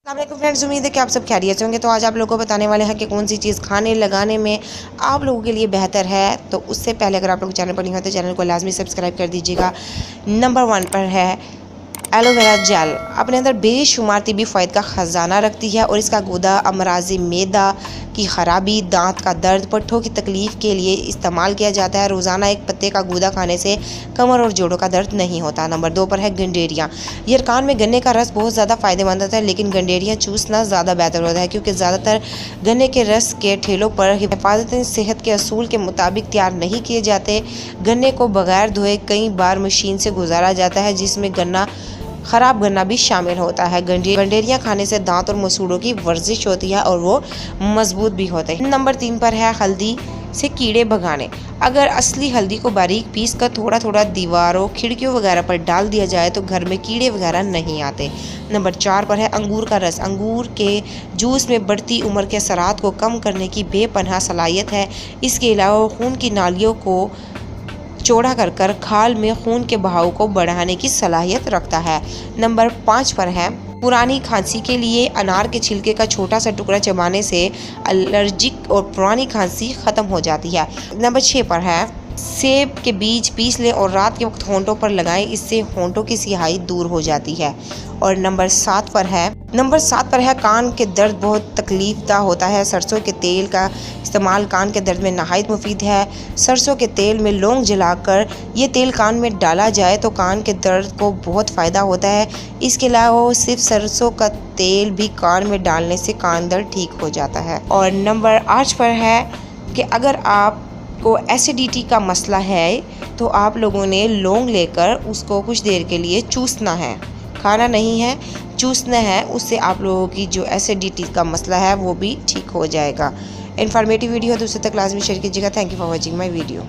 अस्सलाम फ्रेंड्स, उम्मीद है कि आप सब खैरियत से होंगे। तो आज आप लोगों को बताने वाले हैं कि कौन सी चीज़ खाने लगाने में आप लोगों के लिए बेहतर है। तो उससे पहले अगर आप लोग चैनल पर नहीं हो तो चैनल को लाजमी सब्सक्राइब कर दीजिएगा। नंबर 1 पर है एलोवेरा जेल। अपने अंदर बेशुमार तिबी फ़ायदे का ख़जाना रखती है और इसका गूदा अमराज़ी मैदा की ख़राबी, दांत का दर्द, पट्ठों की तकलीफ़ के लिए इस्तेमाल किया जाता है। रोज़ाना एक पत्ते का गूदा खाने से कमर और जोड़ों का दर्द नहीं होता। नंबर 2 पर है गंडेरियाँ। यरकान में गन्ने का रस बहुत ज़्यादा फ़ायदेमंद होता है, लेकिन गंडेरियाँ चूसना ज़्यादा बेहतर होता है क्योंकि ज़्यादातर गन्ने के रस के ठेलों पर हिफाजती सेहत के असूल के मुताबिक तैयार नहीं किए जाते। गन्ने को बगैर धोए कई बार मशीन से गुजारा जाता है, जिसमें ख़राब गन्ना भी शामिल होता है। गंडेरियाँ खाने से दांत और मसूड़ों की वर्जिश होती है और वो मजबूत भी होते हैं। नंबर 3 पर है हल्दी से कीड़े भगाने। अगर असली हल्दी को बारीक पीस कर थोड़ा थोड़ा दीवारों, खिड़कियों वगैरह पर डाल दिया जाए तो घर में कीड़े वगैरह नहीं आते। नंबर 4 पर है अंगूर का रस। अंगूर के जूस में बढ़ती उम्र के असरात को कम करने की बेपनाह सलाहियत है। इसके अलावा खून की नालियों को चौड़ा कर खाल में खून के बहाव को बढ़ाने की सलाहियत रखता है। नंबर 5 पर है पुरानी खांसी के लिए अनार के छिलके का छोटा सा टुकड़ा चबाने से एलर्जिक और पुरानी खांसी ख़त्म हो जाती है। नंबर 6 पर है सेब के बीज पीस लें और रात के वक्त होंठों पर लगाएं, इससे होंठों की स्याही दूर हो जाती है। और नंबर 7 पर है कान के दर्द बहुत तकलीफदा होता है। सरसों के तेल का इस्तेमाल कान के दर्द में नहायत मुफीद है। सरसों के तेल में लौंग जलाकर ये तेल कान में डाला जाए तो कान के दर्द को बहुत फ़ायदा होता है। इसके अलावा सिर्फ सरसों का तेल भी कान में डालने से कान दर्द ठीक हो जाता है। और नंबर 8 पर है कि अगर आपको एसिडिटी का मसला है तो आप लोगों ने लौंग लेकर उसको कुछ देर के लिए चूसना है, खाना नहीं है, चूसना है। उससे आप लोगों की जो एसिडिटी का मसला है वो भी ठीक हो जाएगा। इन्फॉर्मेटिव वीडियो दूसरे तक लाजमी शेयर कीजिएगा। Thank you for watching my video.